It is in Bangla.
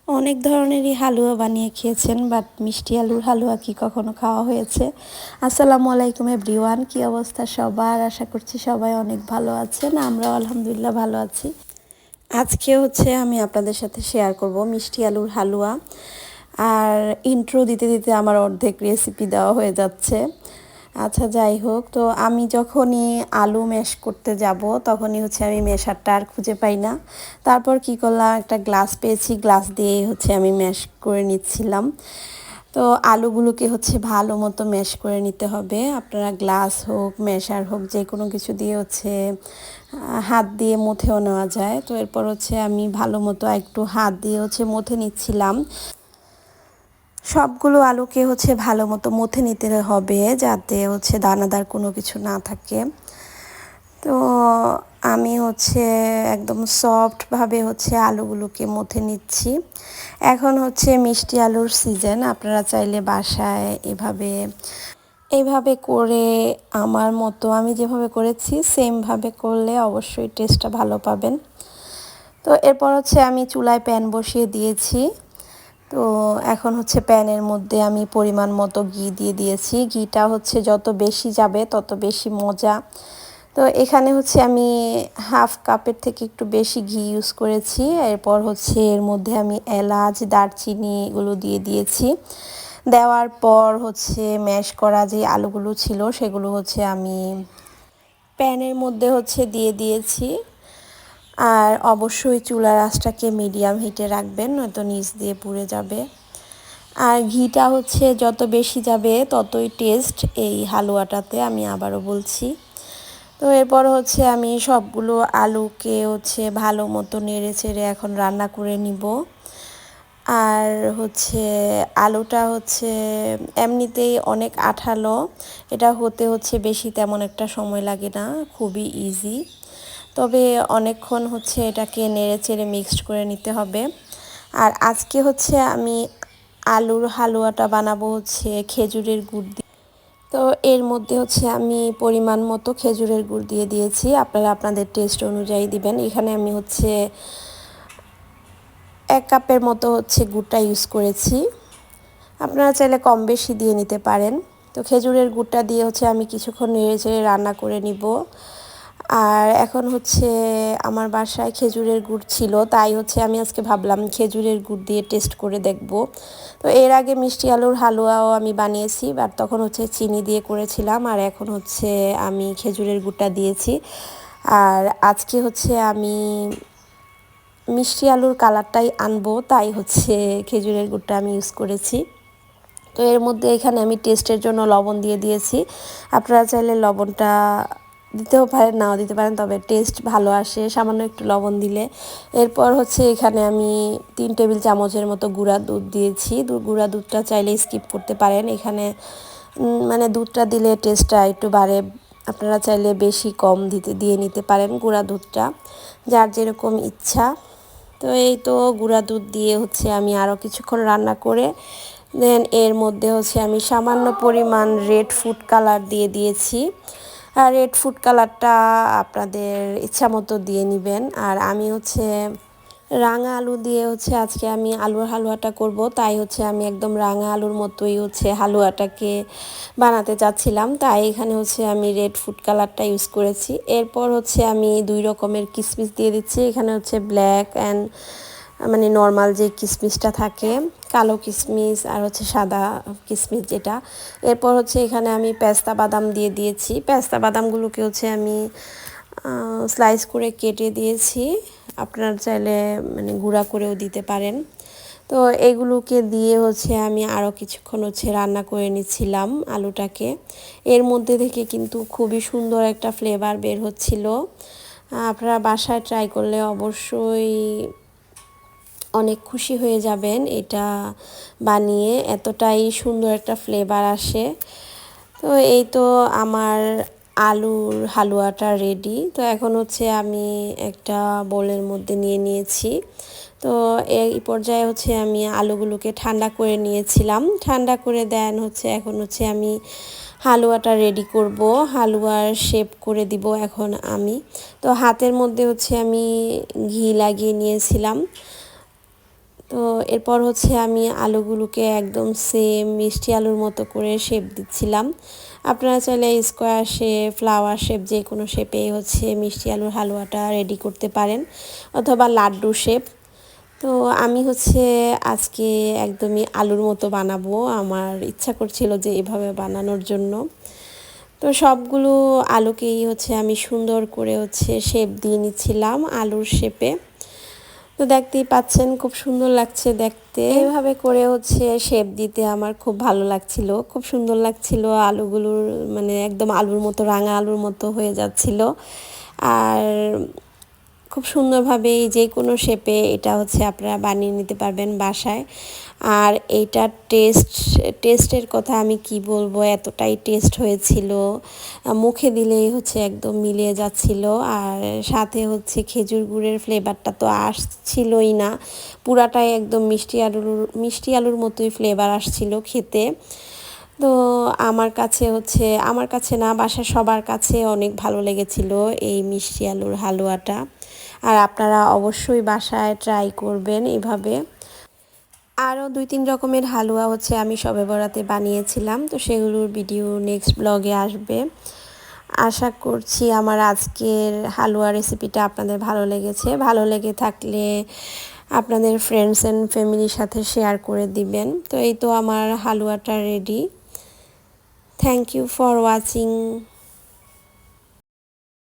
অনেক ধরনেরই হালুয়া বানিয়ে খেয়েছেন, বাট মিষ্টি আলুর হালুয়া কি কখনো খাওয়া হয়েছে? আসসালামু আলাইকুম এভরিওয়ান, কি অবস্থা সবার? আশা করছি সবাই অনেক ভালো আছেন। আমরাও আলহামদুলিল্লাহ ভালো আছি। আজকে আমি আপনাদের সাথে শেয়ার করব মিষ্টি আলুর হালুয়া। আর ইন্ট্রো দিতে দিতে আমার অর্ধেক রেসিপি দেওয়া হয়ে যাচ্ছে। আচ্ছা, যাই হোক, তো আমি যখনই আলু ম্যাশ করতে যাব তখনই আমি ম্যাশারটা আর খুঁজে পাই না। তারপর কি করলাম, একটা গ্লাস পেয়েছি, গ্লাস দিয়ে আমি ম্যাশ করে নিচ্ছিলাম। তো আলুগুলোকে ভালো মতো ম্যাশ করে নিতে হবে। আপনারা গ্লাস হোক, ম্যাশার হোক, যে কোনো কিছু দিয়ে হাত দিয়ে মুথেও নেওয়া যায়। তো এরপর আমি ভালো মতো একটু হাত দিয়ে মুথে নিচ্ছিলাম। সবগুলো আলুকে ভালো মতো মুথে নিতে হবে, যাতে দানাদার কোনো কিছু না থাকে। তো আমি একদম সফটভাবে আলুগুলোকে মুথে নিচ্ছি। এখন মিষ্টি আলুর সিজন। আপনারা চাইলে বাসায় এইভাবে করে আমার মতো আমি যেভাবে করেছি সেমভাবে করলে অবশ্যই টেস্টটা ভালো পাবেন। তো এরপর আমি চুলায় প্যান বসিয়ে দিয়েছি। তো এখন প্যানের মধ্যে আমি পরিমাণ মতো ঘি দিয়ে দিয়েছি। ঘিটা যত বেশি যাবে তত বেশি মজা। তো এখানে আমি হাফ কাপের থেকে একটু বেশি ঘি ইউজ করেছি। এরপর এর মধ্যে আমি এলাচ, দারচিনি এগুলো দিয়ে দিয়েছি। দেওয়ার পর ম্যাশ করা যে আলুগুলো ছিল সেগুলো আমি প্যানের মধ্যে দিয়ে দিয়েছি। আর অবশ্যই চুলার আঁচটাকে মিডিয়াম হিটে রাখবেন, নয়তো নিচ দিয়ে পুড়ে যাবে। আর ঘিটা যত বেশি যাবে ততই টেস্ট এই হালুয়াটাতে, আমি আবারও বলছি। তো এরপর আমি সবগুলো আলুকে ভালো মতো নেড়ে চেড়ে এখন রান্না করে নিব। আর আলুটা এমনিতেই অনেক আঠালো, এটা হতে বেশি তেমন একটা সময় লাগে না, খুবই ইজি। তবে অনেকক্ষণ এটাকে নেড়ে চেড়ে মিক্সড করে নিতে হবে। আর আজকে আমি আলুর হালুয়াটা বানাবো খেজুরের গুড় দিয়ে। তো এর মধ্যে আমি পরিমাণ মতো খেজুরের গুড় দিয়ে দিয়েছি। আপনারা আপনাদের টেস্ট অনুযায়ী দিবেন। এখানে আমি 1 কাপের মতো গুড়টা ইউজ করেছি। আপনারা চাইলে কম বেশি দিয়ে নিতে পারেন। তো খেজুরের গুড়টা দিয়ে আমি কিছুক্ষণ নেড়ে চেড়ে রান্না করে নিব। আর এখন আমার বাসায় খেজুরের গুড় ছিল, তাই আমি আজকে ভাবলাম খেজুরের গুড় দিয়ে টেস্ট করে দেখব। তো এর আগে মিষ্টি আলুর হালুয়াও আমি বানিয়েছি, বাট তখন চিনি দিয়ে করেছিলাম। আর এখন আমি খেজুরের গুড়টা দিয়েছি। আর আজকে আমি মিষ্টি আলুর কালারটাই আনবো, তাই খেজুরের গুড়টা আমি ইউজ করেছি। তো এর মধ্যে এখানে আমি টেস্টের জন্য লবণ দিয়ে দিয়েছি। আপনারা চাইলে লবণটা দিতেও পারেন, নাও দিতে পারেন, তবে টেস্ট ভালো আসে সামান্য একটু লবণ দিলে। এরপর এখানে আমি 3 টেবিল চামচের মতো গুঁড়া দুধ দিয়েছি। গুঁড়া দুধটা চাইলে স্কিপ করতে পারেন। এখানে মানে দুধটা দিলে টেস্টটা একটু বাড়ে। আপনারা চাইলে বেশি কম দিয়ে নিতে পারেন গুঁড়া দুধটা, যার যেরকম ইচ্ছা। তো এই তো গুঁড়া দুধ দিয়ে আমি আরও কিছুক্ষণ রান্না করে দেন এর মধ্যে আমি সামান্য পরিমাণ রেড ফুড কালার দিয়ে দিয়েছি। আর রেড ফুড কালারটা আপনাদের ইচ্ছা মতো দিয়ে নেবেন। আর আমি রাঙা আলু দিয়ে আজকে আমি আলুর হালুয়াটা করব, তাই আমি একদম রাঙা আলুর মতোই হালুয়াটাকে বানাতে চাচ্ছিলাম, তাই এখানে আমি রেড ফুড কালারটা ইউজ করেছি। এরপর আমি 2 রকমের কিশমিশ দিয়ে দিচ্ছি। এখানে ব্ল্যাক অ্যান্ড মানে নর্মাল যে কিশমিশটা থাকে, কালো কিশমিশ আর সাদা কিশমিশ যেটা। এরপর এখানে আমি পেস্তা বাদাম দিয়ে দিয়েছি। পেস্তা বাদামগুলোকে আমি স্লাইস করে কেটে দিয়েছি। আপনারা চাইলে মানে গুঁড়া করেও দিতে পারেন। তো এগুলোকে দিয়ে আমি আরও কিছুক্ষণ রান্না করে নিচ্ছিলাম আলুটাকে। এর মধ্যে থেকে কিন্তু খুবই সুন্দর একটা ফ্লেভার বের হচ্ছিল। আপনারা বাসায় ট্রাই করলে অবশ্যই অনেক খুশি হয়ে যাবেন এটা বানিয়ে, এতটাই সুন্দর একটা ফ্লেভার আসে। তো এই তো আমার আলুর হালুয়াটা রেডি। তো এখন আমি একটা বোলের মধ্যে নিয়ে নিয়েছি। তো এই পর্যায়ে আমি আলুগুলোকে ঠান্ডা করে নিয়েছিলাম। ঠান্ডা করে দেন এখন আমি হালুয়াটা রেডি করব, হালুয়ার শেপ করে দিব এখন আমি। তো হাতের মধ্যে আমি ঘি লাগিয়ে নিয়েছিলাম। তো এরপর হচ্ছে আমি আলুগুলোকে একদম সেম মিষ্টি আলুর মতো করে শেপ দিচ্ছিলাম। আপনারা চাইলে স্কোয়ার শেপ, ফ্লাওয়ার শেপ যে কোনো শেপেই হচ্ছে মিষ্টি আলুর হালুয়াটা রেডি করতে পারেন, অথবা লাড্ডু শেপ। তো আমি হচ্ছে আজকে একদমই আলুর মতো বানাবো, আমার ইচ্ছা করছিল যে এভাবে বানানোর জন্য। তো সবগুলো আলুকেই হচ্ছে আমি সুন্দর করে হচ্ছে শেপ দিয়ে নিচ্ছিলাম আলুর শেপে। তো দেখতেই পাচ্ছেন খুব সুন্দর লাগছে দেখতে। এইভাবে করে হচ্ছে শেপ দিতে আমার খুব ভালো লাগছিল, খুব সুন্দর লাগছিল। আলুগুলোর মানে একদম আলুর মতো, রাঙা আলুর মতো হয়ে যাচ্ছিল। আর খুব সুন্দরভাবে যে কোনো শেপে এটা হচ্ছে আপনারা বানিয়ে নিতে পারবেন বাসায়। আর এইটার টেস্টের কথা আমি কি বলবো, এতটাই টেস্ট হয়েছিল, মুখে দিলেই হচ্ছে একদম মিলিয়ে যাচ্ছিল। আর সাথে হচ্ছে খেজুর গুড়ের ফ্লেভারটা তো আসছিলই না, পুরাটাই একদম মিষ্টি আলুর মতোই ফ্লেভার আসছিল খেতে। তো আমার কাছে না, বাসার সবার কাছে অনেক ভালো লেগেছিল এই মিষ্টি আলুর হালুয়াটা। আর আপনারা অবশ্যই বাসায় ট্রাই করবেন এভাবে। আরও 2-3 রকমের হালুয়া হচ্ছে আমি শবে বরাতে বানিয়েছিলাম, তো সেগুলোর ভিডিও নেক্সট ব্লগে আসবে। আশা করছি আমার আজকের হালুয়া রেসিপিটা আপনাদের ভালো লেগেছে। ভালো লেগে থাকলে আপনাদের ফ্রেন্ডস অ্যান্ড ফ্যামিলির সাথে শেয়ার করে দিবেন। তো এই তো আমার হালুয়াটা ready. Thank you for watching.